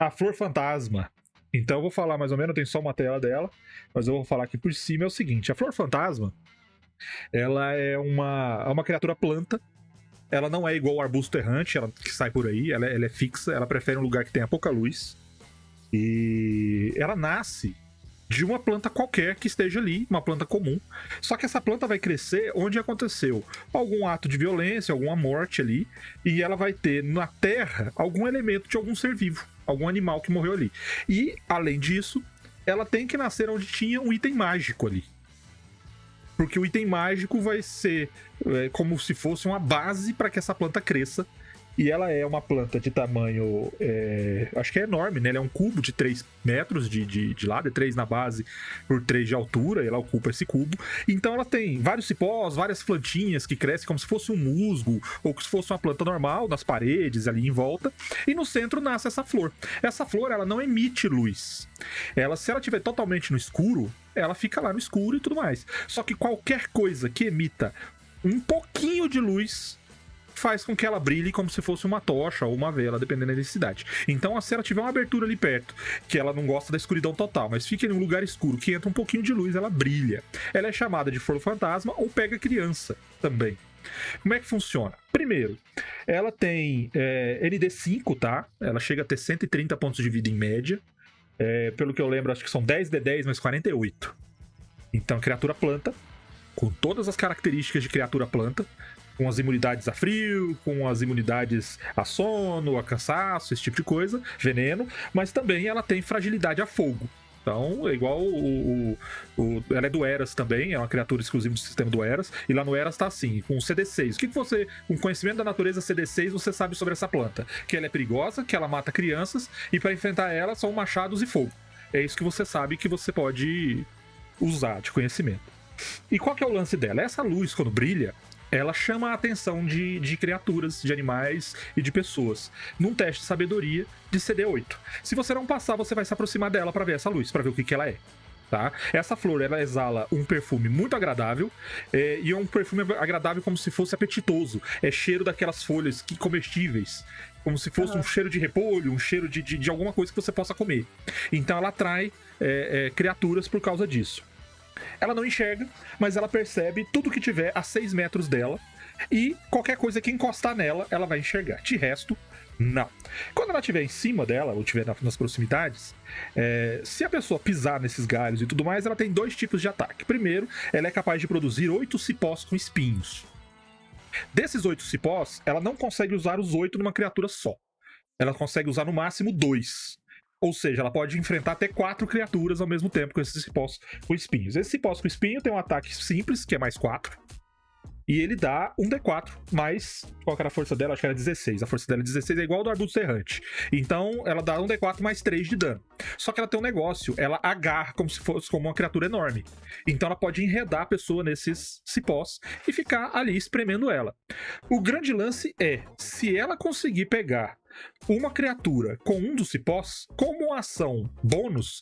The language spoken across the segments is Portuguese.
a flor fantasma. Então eu vou falar mais ou menos, tem só uma tela dela, mas eu vou falar aqui por cima, é o seguinte. A flor fantasma, ela é uma criatura planta. Ela não é igual o arbusto errante, ela que sai por aí, ela é fixa, ela prefere um lugar que tenha pouca luz. E ela nasce de uma planta qualquer que esteja ali, uma planta comum. Só que essa planta vai crescer onde aconteceu algum ato de violência, alguma morte ali, e ela vai ter na terra algum elemento de algum ser vivo, algum animal que morreu ali. E, além disso, ela tem que nascer onde tinha um item mágico ali. Porque o item mágico vai ser como se fosse uma base para que essa planta cresça. E ela é uma planta de tamanho, acho que é enorme, né? Ela é um cubo de 3 metros de lado, é 3 na base por 3 de altura, e ela ocupa esse cubo. Então ela tem vários cipós, várias plantinhas que crescem como se fosse um musgo, ou que se fosse uma planta normal, nas paredes, ali em volta. E no centro nasce essa flor. Essa flor, ela não emite luz. Se ela estiver totalmente no escuro, ela fica lá no escuro e tudo mais. Só que qualquer coisa que emita um pouquinho de luz faz com que ela brilhe como se fosse uma tocha ou uma vela, dependendo da necessidade. Então, se ela tiver uma abertura ali perto, que ela não gosta da escuridão total, mas fica em um lugar escuro, que entra um pouquinho de luz, ela brilha. Ela é chamada de flor fantasma ou pega criança também. Como é que funciona? Primeiro, ela tem ND5, tá? Ela chega a ter 130 pontos de vida em média. Pelo que eu lembro, acho que são 10 D10 mais 48. Então, criatura planta, com todas as características de criatura planta, com as imunidades a frio, com as imunidades a sono, a cansaço, esse tipo de coisa, veneno, mas também ela tem fragilidade a fogo. Então, é igual ela é do Eras também, é uma criatura exclusiva do sistema do Eras, e lá no Eras tá assim, com CD6. O que você, com conhecimento da natureza CD6, você sabe sobre essa planta? Que ela é perigosa, que ela mata crianças, e para enfrentar ela são machados e fogo. É isso que você sabe que você pode usar de conhecimento. E qual que é o lance dela? Essa luz, quando brilha, ela chama a atenção de criaturas, de animais e de pessoas, num teste de sabedoria de CD8. Se você não passar, você vai se aproximar dela para ver essa luz, para ver o que ela é. Tá? Essa flor, ela exala um perfume muito agradável, e é um perfume agradável como se fosse apetitoso. É cheiro daquelas folhas comestíveis, como se fosse um cheiro de repolho, um cheiro de alguma coisa que você possa comer. Então ela atrai criaturas por causa disso. Ela não enxerga, mas ela percebe tudo que tiver a 6 metros dela, e qualquer coisa que encostar nela, ela vai enxergar. De resto, não. Quando ela estiver em cima dela, ou estiver nas proximidades, se a pessoa pisar nesses galhos e tudo mais, ela tem 2 tipos de ataque. Primeiro, ela é capaz de produzir 8 cipós com espinhos. Desses 8 cipós, ela não consegue usar os 8 numa criatura só. Ela consegue usar no máximo 2. Ou seja, ela pode enfrentar até 4 criaturas ao mesmo tempo com esses cipós com espinhos. Esse cipós com espinho tem um ataque simples, que é mais 4. E ele dá um D4 mais... Qual que era a força dela? Acho que era 16. A força dela é 16, é igual ao do arbusto errante. Então, ela dá um D4 mais 3 de dano. Só que ela tem um negócio. Ela agarra como se fosse como uma criatura enorme. Então, ela pode enredar a pessoa nesses cipós e ficar ali espremendo ela. O grande lance é, se ela conseguir pegar uma criatura com um dos cipós, como ação bônus,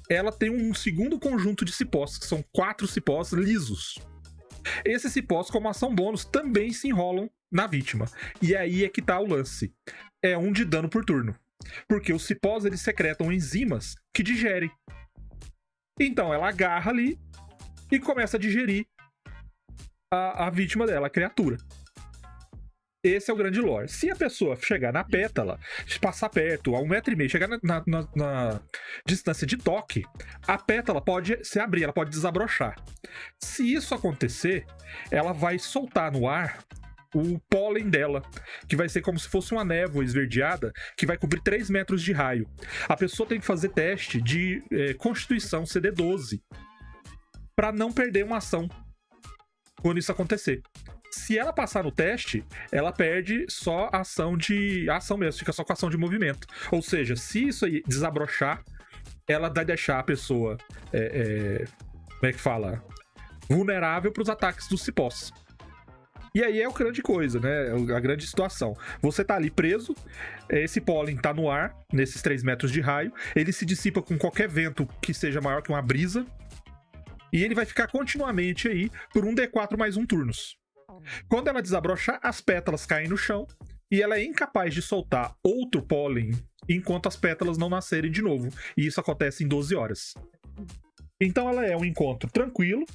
ela tem um segundo conjunto de cipós, que são 4 cipós lisos. Esses cipós, como ação bônus, também se enrolam na vítima. E aí é que tá o lance. É 1 de dano por turno. Porque os cipós, eles secretam enzimas que digerem. Então ela agarra ali e começa a digerir a vítima dela, a criatura. Esse é o grande lore. Se a pessoa chegar na pétala, passar perto, a 1,5 metro, chegar na distância de toque, a pétala pode se abrir, ela pode desabrochar. Se isso acontecer, ela vai soltar no ar o pólen dela, que vai ser como se fosse uma névoa esverdeada, que vai cobrir 3 metros de raio. A pessoa tem que fazer teste de Constituição CD12 para não perder uma ação quando isso acontecer. Se ela passar no teste, ela perde só a ação mesmo, fica só com a ação de movimento. Ou seja, se isso aí desabrochar, ela vai deixar a pessoa, como é que fala? Vulnerável para os ataques dos cipós. E aí é a grande coisa, né? A grande situação. Você tá ali preso, esse pólen tá no ar, nesses 3 metros de raio, ele se dissipa com qualquer vento que seja maior que uma brisa, e ele vai ficar continuamente aí por 1d4 mais 1 turnos. Quando ela desabrochar, as pétalas caem no chão e ela é incapaz de soltar outro pólen enquanto as pétalas não nascerem de novo. E isso acontece em 12 horas. Então ela é um encontro tranquilo.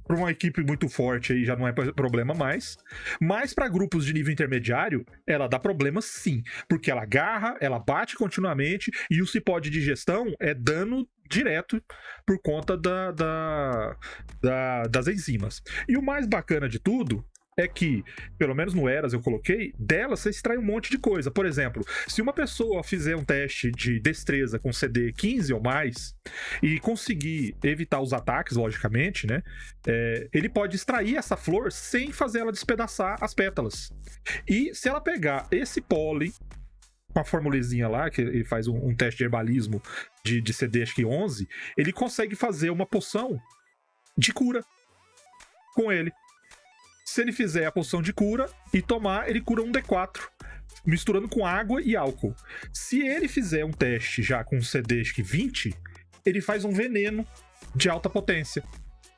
Para uma equipe muito forte aí já não é problema mais. Mas para grupos de nível intermediário, ela dá problema sim. Porque ela agarra, ela bate continuamente e o cipó de digestão é dano direto por conta das enzimas. E o mais bacana de tudo é que, pelo menos no Eras eu coloquei, dela você extrai um monte de coisa. Por exemplo, se uma pessoa fizer um teste de destreza com CD 15 ou mais e conseguir evitar os ataques, logicamente, né? Ele pode extrair essa flor sem fazer ela despedaçar as pétalas. E se ela pegar esse pólen com a formulezinha lá, que ele faz um teste de herbalismo de CD acho que 11, ele consegue fazer uma poção de cura com ele. Se ele fizer a poção de cura e tomar, ele cura um D4, misturando com água e álcool. Se ele fizer um teste já com CD acho que 20, ele faz um veneno de alta potência,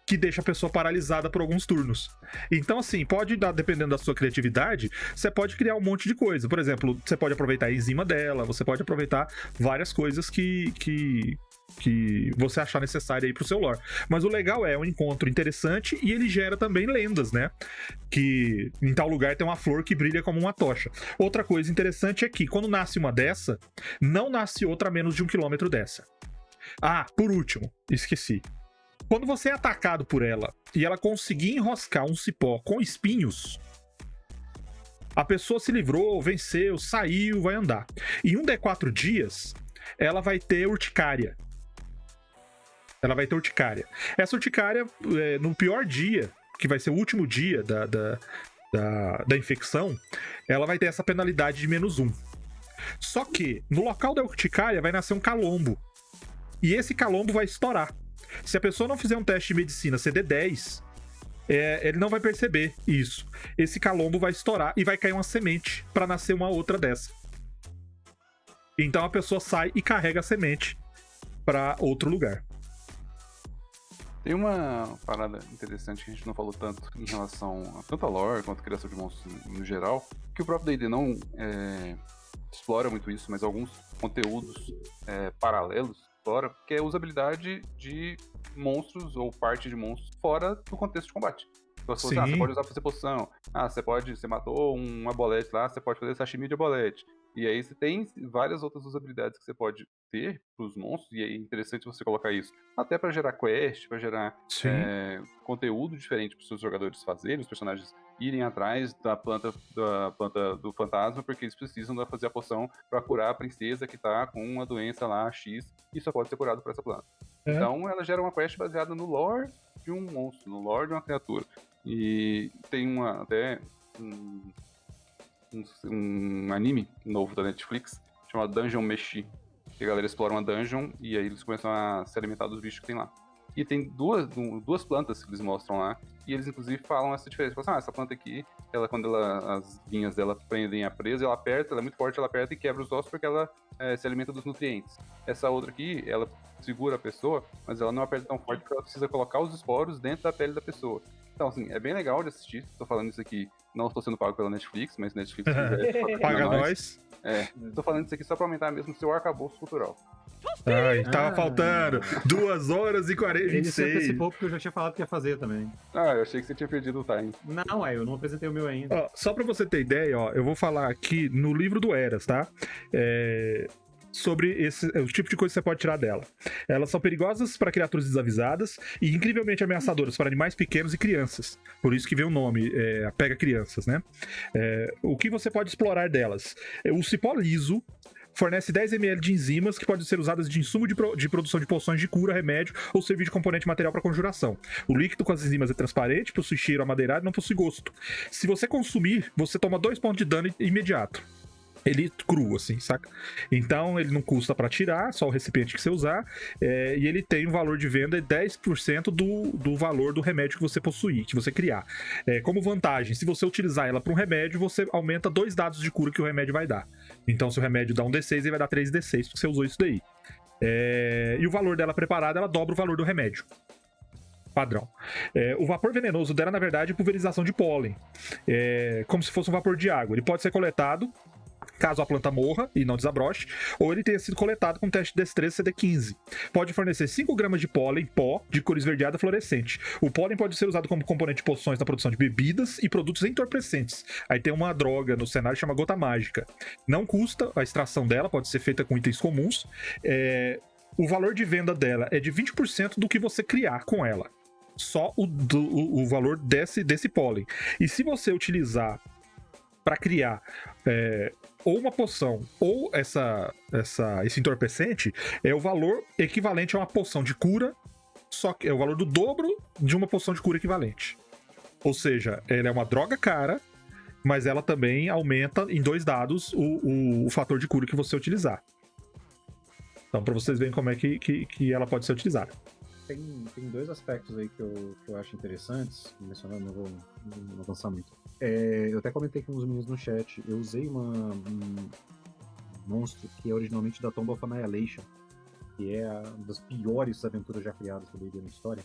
que deixa a pessoa paralisada por alguns turnos. Então, assim, pode dar, dependendo da sua criatividade, você pode criar um monte de coisa. Por exemplo, você pode aproveitar a enzima dela, você pode aproveitar várias coisas que você achar necessário aí pro seu lore. Mas o legal é um encontro interessante e ele gera também lendas, né? Que em tal lugar tem uma flor que brilha como uma tocha. Outra coisa interessante é que quando nasce uma dessa, não nasce outra a menos de 1 quilômetro dessa. Ah, por último, esqueci. Quando você é atacado por ela e ela conseguir enroscar um cipó com espinhos, a pessoa se livrou, venceu, saiu, vai andar. Em um D4 dias, ela vai ter urticária. Essa urticária, no pior dia, que vai ser o último dia da infecção, ela vai ter essa penalidade de -1. Só que, no local da urticária, vai nascer um calombo. E esse calombo vai estourar. Se a pessoa não fizer um teste de medicina CD10, ele não vai perceber isso. Esse calombo vai estourar e vai cair uma semente para nascer uma outra dessa. Então a pessoa sai e carrega a semente para outro lugar. Tem uma parada interessante que a gente não falou tanto em relação a tanto a lore quanto a criação de monstros no geral, que o próprio D&D não explora muito isso, mas alguns conteúdos paralelos explora, que é a usabilidade de monstros ou parte de monstros fora do contexto de combate. Então, você pode usar pra fazer poção. Você matou um abolete lá, você pode fazer sashimi de abolete. E aí você tem várias outras usabilidades que você pode ter pros monstros, e é interessante você colocar isso até pra gerar quest, pra gerar conteúdo diferente pros seus jogadores fazerem, os personagens irem atrás da planta do fantasma, porque eles precisam fazer a poção pra curar a princesa que tá com uma doença lá, X, e só pode ser curado por essa planta. Então ela gera uma quest baseada no lore de um monstro, no lore de uma criatura. E tem até um anime novo da Netflix chamado Dungeon Meshi, que a galera explora uma dungeon e aí eles começam a se alimentar dos bichos que tem lá. E tem duas plantas que eles mostram lá, e eles inclusive falam essa diferença. Falam assim, essa planta aqui, quando as vinhas dela prendem a presa, ela aperta, ela é muito forte, ela aperta e quebra os ossos porque ela se alimenta dos nutrientes. Essa outra aqui, ela segura a pessoa, mas ela não aperta tão forte porque ela precisa colocar os esporos dentro da pele da pessoa. Então, assim, é bem legal de assistir. Tô falando isso aqui, não estou sendo pago pela Netflix, mas Netflix paga nós. Tô falando isso aqui só pra aumentar mesmo o seu arcabouço cultural. Ai, tava faltando 2 horas e 46. Ele se antecipou porque eu já tinha falado que ia fazer também. Eu achei que você tinha perdido o time. Não, eu não apresentei o meu ainda. Só pra você ter ideia, eu vou falar aqui no livro do Eras, tá? Sobre o tipo de coisa que você pode tirar dela. Elas são perigosas para criaturas desavisadas e incrivelmente ameaçadoras para animais pequenos e crianças. Por isso que vem o nome, Pega Crianças, né? O que você pode explorar delas? O cipó liso fornece 10 ml de enzimas que podem ser usadas de insumo de produção de poções de cura, remédio ou servir de componente material para conjuração. O líquido com as enzimas é transparente, possui cheiro amadeirado e não possui gosto. Se você consumir, você toma 2 pontos de dano imediato. Ele cru, assim, saca? Então ele não custa pra tirar, só o recipiente que você usar, e ele tem um valor de venda de 10% do valor do remédio que você possuir, que você criar. Como vantagem, se você utilizar ela pra um remédio, você aumenta 2 dados de cura que o remédio vai dar. Então se o remédio dá um D6, ele vai dar 3 D6, porque você usou isso daí. E o valor dela preparada, ela dobra o valor do remédio. Padrão. O vapor venenoso dela, na verdade, é pulverização de pólen. Como se fosse um vapor de água. Ele pode ser coletado caso a planta morra e não desabroche, ou ele tenha sido coletado com teste de destreza CD15. Pode fornecer 5 gramas de pólen pó de cor esverdeada fluorescente. O pólen pode ser usado como componente de poções na produção de bebidas e produtos entorpecentes. Aí tem uma droga no cenário que chama gota mágica. Não custa a extração dela, pode ser feita com itens comuns. O valor de venda dela é de 20% do que você criar com ela. Só o valor desse pólen. E se você utilizar para criar ou uma poção ou esse entorpecente, é o valor equivalente a uma poção de cura, só que é o valor do dobro de uma poção de cura equivalente. Ou seja, ela é uma droga cara, mas ela também aumenta em 2 dados o fator de cura que você utilizar. Então, para vocês verem como é que ela pode ser utilizada. Tem 2 aspectos aí que eu acho interessantes, mencionando, não vou avançar muito. Eu até comentei com os meninos no chat, eu usei um monstro que é originalmente da Tomb of Annihilation, que é uma das piores aventuras já criadas por D&D na história.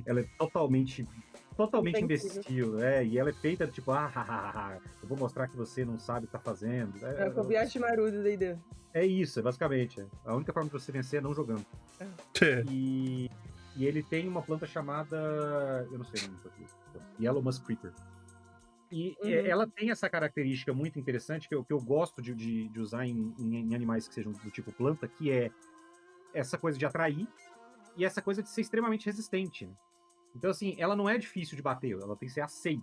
Ela é totalmente imbecil, e ela é feita tipo, eu vou mostrar que você não sabe o que tá fazendo. É o Kobayashi Maru do D&D. É isso, basicamente. A única forma de você vencer é não jogando. E ele tem uma planta chamada, eu não sei o nome português, Yellow Musk Creeper. E ela tem essa característica muito interessante que eu gosto de usar em animais que sejam do tipo planta, que é essa coisa de atrair e essa coisa de ser extremamente resistente. Né? Então, assim, ela não é difícil de bater, ela tem CA6.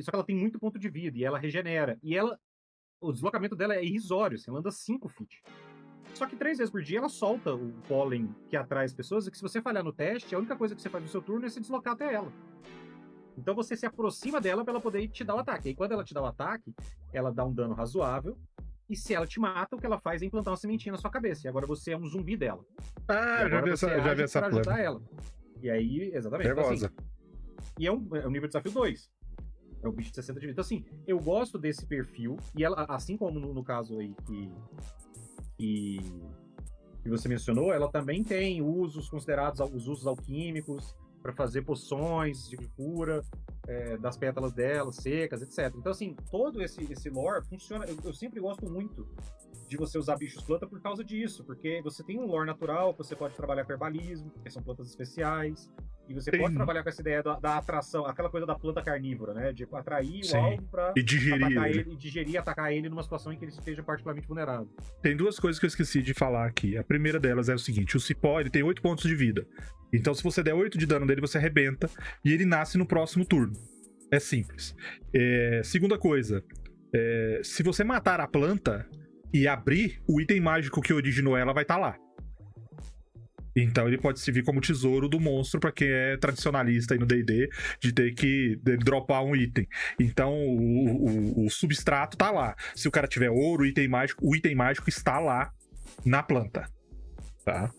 Só que ela tem muito ponto de vida e ela regenera. E o deslocamento dela é irrisório, assim, ela anda 5 feet. Só que 3 vezes por dia ela solta o pólen que atrai as pessoas, e que se você falhar no teste, a única coisa que você faz no seu turno é se deslocar até ela. Então você se aproxima dela pra ela poder te dar o ataque. E quando ela te dá o ataque, ela dá um dano razoável. E se ela te mata, o que ela faz é implantar uma sementinha na sua cabeça. E agora você é um zumbi dela. Já vi essa pra planta. ajudar ela. E aí, exatamente. Então, assim, e é um nível de desafio 2. É um bicho de 60 de vida. Então, assim, eu gosto desse perfil. E ela, assim como no caso aí que você mencionou, ela também tem usos considerados os usos alquímicos para fazer poções de cura das pétalas dela, secas, etc. Então, assim, todo esse lore funciona. Eu sempre gosto muito de você usar bichos planta por causa disso, porque você tem um lore natural, você pode trabalhar com herbalismo, que são plantas especiais, e você pode trabalhar com essa ideia da atração, aquela coisa da planta carnívora, né? De atrair o alvo pra atacar ele, e digerir e atacar ele numa situação em que ele esteja particularmente vulnerável. Tem 2 coisas que eu esqueci de falar aqui. A primeira delas é o seguinte: o cipó ele tem 8 pontos de vida. Então, se você der 8 de dano nele, você arrebenta e ele nasce no próximo turno. É simples. Segunda coisa, se você matar a planta e abrir, o item mágico que originou ela vai estar lá. Então ele pode servir como tesouro do monstro pra quem é tradicionalista aí no D&D, de ter que dropar um item. Então o substrato tá lá. Se o cara tiver ouro, o item mágico está lá na planta. Tá?